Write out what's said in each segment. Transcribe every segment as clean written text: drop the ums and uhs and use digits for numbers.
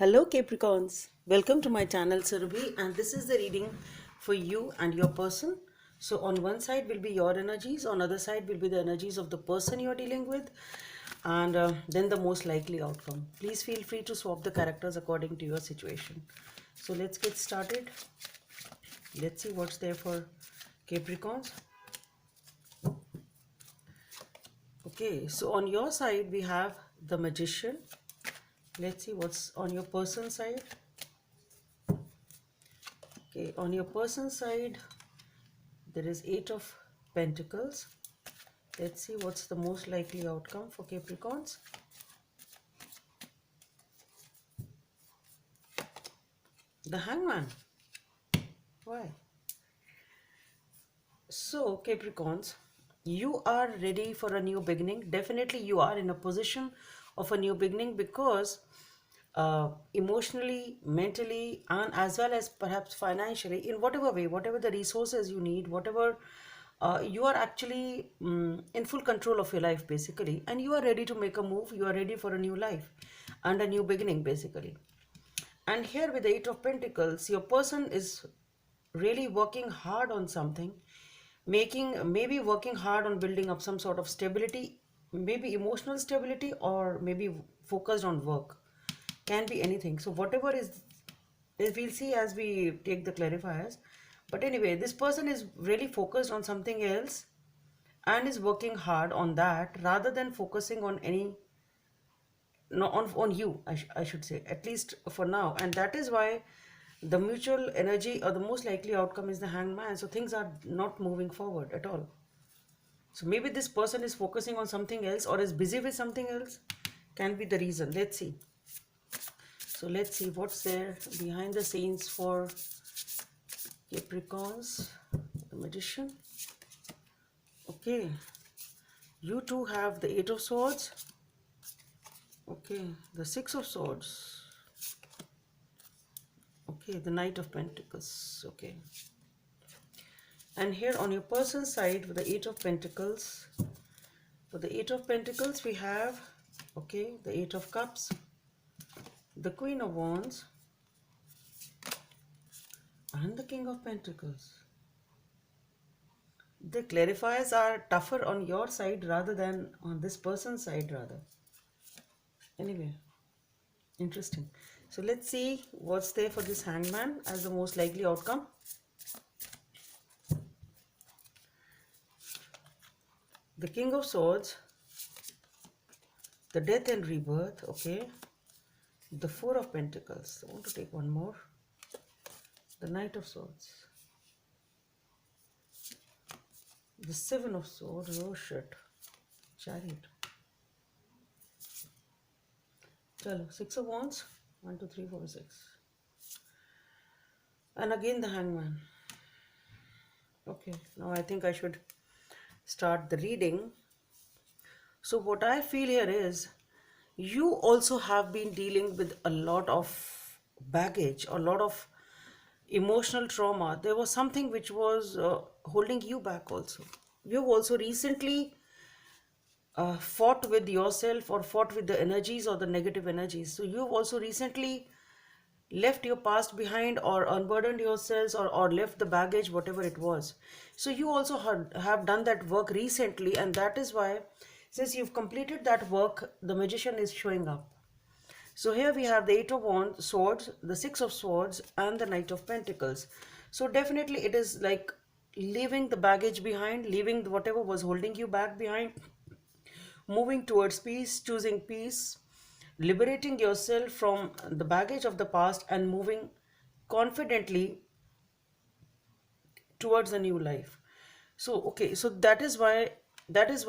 Hello Capricorns, welcome to my channel Surabhi, and this is the reading for you and your person. So on one side will be your energies, on other side will be the energies of the person you are dealing with, and then the most likely outcome. Please feel free to swap the characters according to your situation. So let's get started. Let's see what's there for Capricorns. Okay, so on your side we have the Magician. Let's see what's on your person side. Okay, on your person side there is Eight of Pentacles. Let's see what's the most likely outcome for Capricorns. The Hangman. Why? So Capricorns, you are ready for a new beginning. Definitely you are in a position of a new beginning because emotionally, mentally, and as well as perhaps financially, in whatever way, whatever the resources you need, whatever you are actually in full control of your life basically, and you are ready to make a move. You are ready for a new life and a new beginning basically. And here with the Eight of Pentacles, your person is really working hard on something, maybe working hard on building up some sort of stability, maybe emotional stability, or maybe focused on work. Can be anything. So whatever is, we'll see as we take the clarifiers. But anyway, this person is really focused on something else and is working hard on that rather than focusing on any, no, on you, I should say, at least for now. And that is why the mutual energy or the most likely outcome is the Hangman. So things are not moving forward at all. So maybe this person is focusing on something else or is busy with something else. Can be the reason. Let's see. So let's see what's there behind the scenes for Capricorns, the Magician. Okay, you too have the Eight of Swords. Okay, the Six of Swords. Okay, the Knight of Pentacles. Okay, and here on your person's side with the Eight of Pentacles, for the Eight of Pentacles we have, okay, the Eight of Cups, the Queen of Wands, and the King of Pentacles. The clarifiers are tougher on your side rather than on this person's side rather. Anyway, interesting. So let's see what's there for this Hangman as the most likely outcome. The King of Swords, the Death and Rebirth, okay. The Four of Pentacles. I want to take one more. The Knight of Swords. The Seven of Swords. Oh shit. Chariot. Chalo. Six of Wands. 1, 2, 3, 4, 6. And again the Hangman. Okay. Now I think I should start the reading. So what I feel here is you also have been dealing with a lot of baggage, a lot of emotional trauma. There was something which was holding you back also. You've also recently fought with yourself or fought with the energies or the negative energies. So you've also recently left your past behind or unburdened yourselves or left the baggage, whatever it was. So you also have done that work recently, and that is why since you've completed that work, the Magician is showing up. So here we have the Eight of Wands, Swords, the Six of Swords, and the Knight of Pentacles. So definitely it is like leaving the baggage behind, leaving whatever was holding you back behind, moving towards peace, choosing peace, liberating yourself from the baggage of the past and moving confidently towards a new life. So okay, so that is why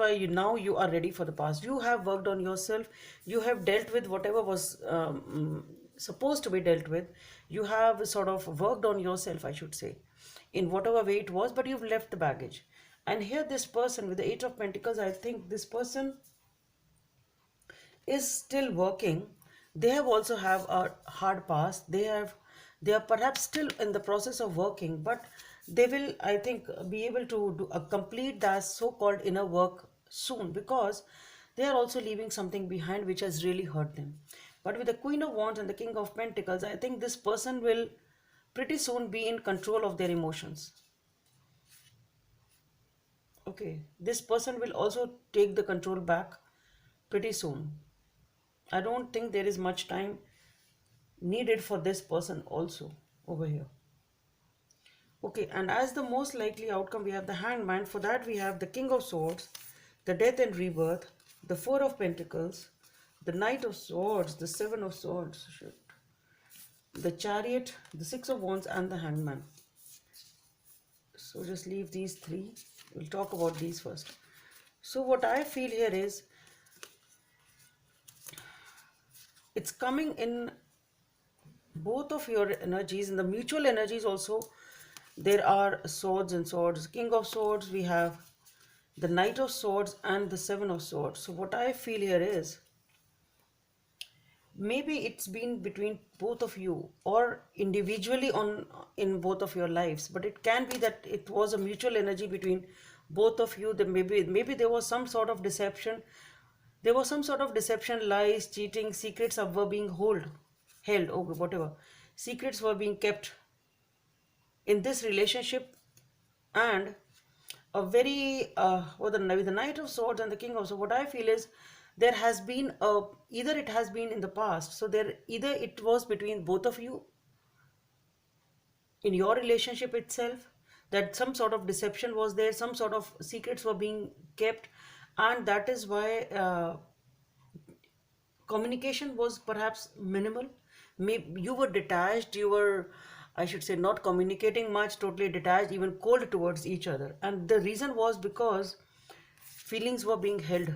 you are ready for the past. You have worked on yourself, you have dealt with whatever was supposed to be dealt with. You have sort of worked on yourself, I should say, in whatever way it was, but you've left the baggage. And here this person with the Eight of Pentacles, I think this person is still working. They have also have a hard past. They are perhaps still in the process of working, but they will, I think, be able to complete that so-called inner work soon, because they are also leaving something behind which has really hurt them. But with the Queen of Wands and the King of Pentacles, I think this person will pretty soon be in control of their emotions. Okay, this person will also take the control back pretty soon. I don't think there is much time needed for this person also over here. Okay, and as the most likely outcome, we have the Hangman. For that, we have the King of Swords, the Death and Rebirth, the Four of Pentacles, the Knight of Swords, the Seven of Swords, shit, the Chariot, the Six of Wands, and the Hangman. So just leave these three. We'll talk about these first. So what I feel here is it's coming in both of your energies, in the mutual energies also. There are swords and swords. King of Swords, we have the Knight of Swords and the Seven of Swords. So what I feel here is maybe it's been between both of you or individually on in both of your lives, but it can be that it was a mutual energy between both of you. That maybe there was some sort of deception. There was some sort of deception, lies, cheating, secrets were being held, okay, whatever. Secrets were being kept in this relationship, and a very with the Knight of Swords and the King of Swords, what I feel is there has been a, either it has been in the past, so there either it was between both of you in your relationship itself, that some sort of deception was there, some sort of secrets were being kept, and that is why communication was perhaps minimal. Maybe you were detached, you were, I should say, not communicating much, totally detached, even cold towards each other. And the reason was because feelings were being held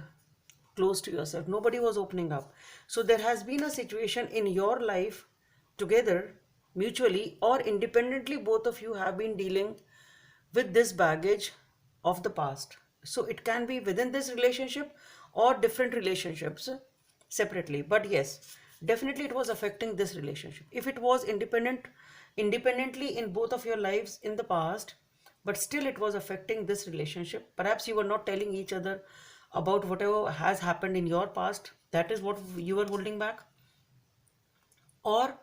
close to yourself. Nobody was opening up. So there has been a situation in your life together, mutually or independently, both of you have been dealing with this baggage of the past. So it can be within this relationship or different relationships separately. But yes, definitely it was affecting this relationship. If it was independently in both of your lives in the past, but still it was affecting this relationship. Perhaps you were not telling each other about whatever has happened in your past. That is what you were holding back. Or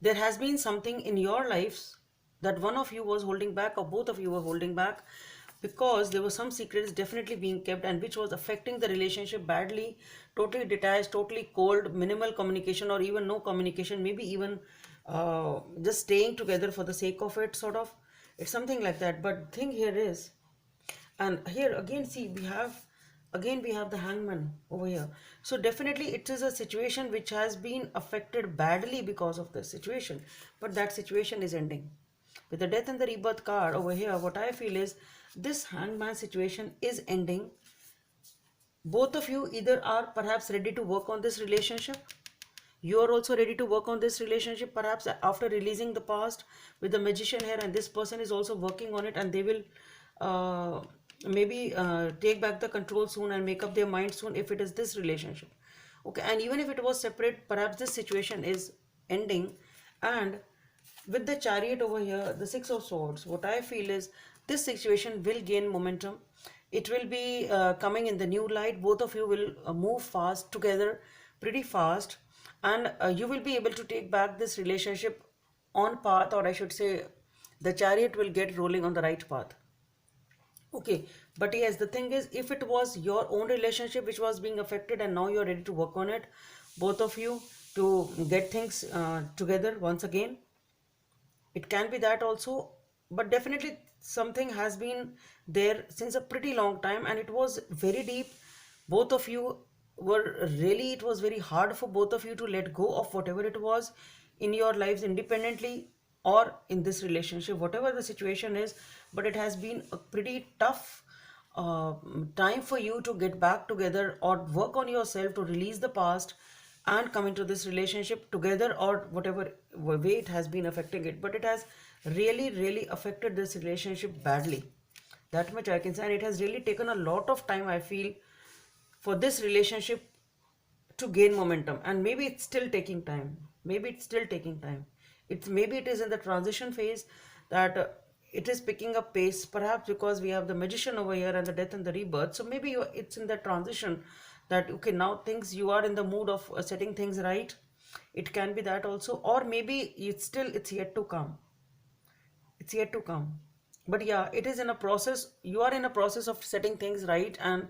there has been something in your lives that one of you was holding back or both of you were holding back, because there were some secrets definitely being kept and which was affecting the relationship badly. Totally detached, totally cold, minimal communication or even no communication, maybe even just staying together for the sake of it, sort of. It's something like that. But thing here is, and here again, see, we have the Hangman over here. So definitely it is a situation which has been affected badly because of this situation, but that situation is ending with the Death and the Rebirth card over here. What I feel is this Hangman situation is ending. Both of you either are perhaps ready to work on this relationship, you are also ready to work on this relationship, perhaps after releasing the past with the Magician here, and this person is also working on it, and they will uh, maybe take back the control soon and make up their mind soon if it is this relationship. Okay, and even if it was separate, perhaps this situation is ending. And with the Chariot over here, the Six of Swords, what I feel is this situation will gain momentum. It will be coming in the new light. Both of you will move fast together, pretty fast, and you will be able to take back this relationship on path, or I should say the Chariot will get rolling on the right path. Okay, but yes, the thing is, if it was your own relationship which was being affected and now you're ready to work on it, both of you, to get things together once again, it can be that also. But definitely something has been there since a pretty long time and it was very deep. Both of you were really, it was very hard for both of you to let go of whatever it was in your lives independently or in this relationship, whatever the situation is. But it has been a pretty tough time for you to get back together or work on yourself to release the past and come into this relationship together, or whatever way it has been affecting it. But it has really, really affected this relationship badly. That much I can say. And it has really taken a lot of time, I feel, for this relationship to gain momentum. And maybe it's still taking time. Maybe it's still taking time. Maybe it is in the transition phase that it is picking up pace, perhaps because we have the Magician over here and the Death and the Rebirth. So maybe it's in the transition that okay, now things, you are in the mood of setting things right. It can be that also, or maybe it's yet to come. It's yet to come. But yeah, it is in a process. You are in a process of setting things right and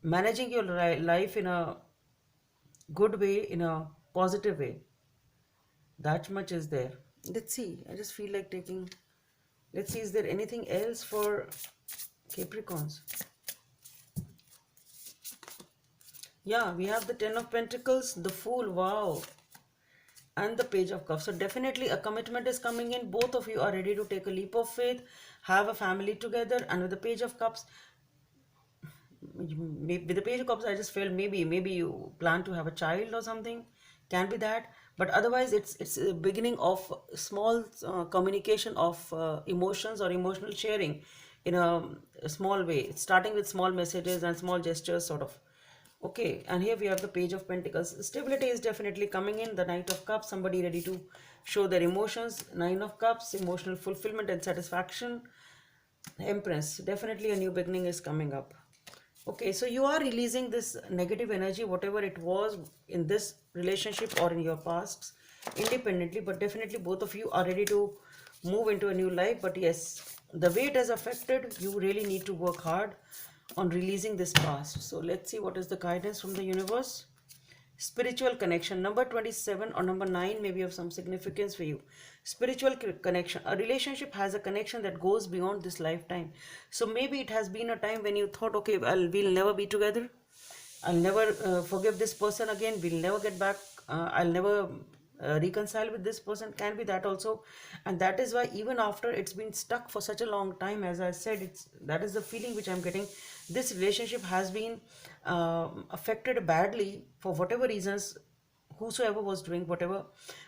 managing your life in a good way, in a positive way. That much is there. Let's see. I just feel like taking. Let's see, is there anything else for Capricorns? Yeah, we have the Ten of Pentacles, the Fool, wow, and the Page of Cups. So definitely a commitment is coming in. Both of you are ready to take a leap of faith, have a family together, and with the Page of Cups, with the Page of Cups, I just felt maybe you plan to have a child or something. Can be that, but otherwise it's a beginning of small communication of emotions or emotional sharing in a small way. It's starting with small messages and small gestures, sort of. Okay, and here we have the Page of Pentacles. Stability is definitely coming in. The Knight of Cups, somebody ready to show their emotions. Nine of Cups, emotional fulfillment and satisfaction. Empress, definitely a new beginning is coming up. Okay, so you are releasing this negative energy, whatever it was in this relationship or in your past, independently, but definitely both of you are ready to move into a new life. But yes, the way it has affected, you really need to work hard on releasing this past. So let's see what is the guidance from the universe. Spiritual connection, number 27 or number 9 may be of some significance for you. Spiritual connection, a relationship has a connection that goes beyond this lifetime. So maybe it has been a time when you thought, okay, well, we'll never be together, I'll never forgive this person again, we'll never get back, I'll never reconcile with this person. Can be that also. And that is why even after it's been stuck for such a long time, as I said, it's that is the feeling which I'm getting. This relationship has been affected badly for whatever reasons, whosoever was doing whatever.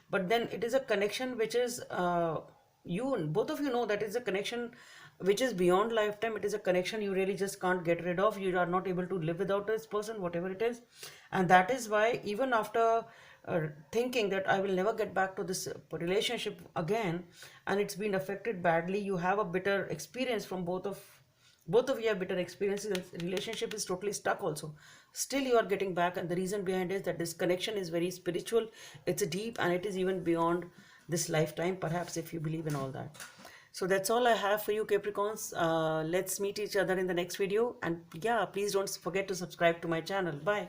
But then it is a connection which is you, both of you know that it's a connection which is beyond lifetime. It is a connection you really just can't get rid of. You are not able to live without this person, whatever it is. And that is why even after thinking that I will never get back to this relationship again, and it's been affected badly, you have a bitter experience from both of you have bitter experiences, and relationship is totally stuck also. Still you are getting back, and the reason behind is that this connection is very spiritual, it's deep, and it is even beyond this lifetime, perhaps, if you believe in all that. So that's all I have for you, Capricorns. Let's meet each other in the next video, and yeah, please don't forget to subscribe to my channel. Bye.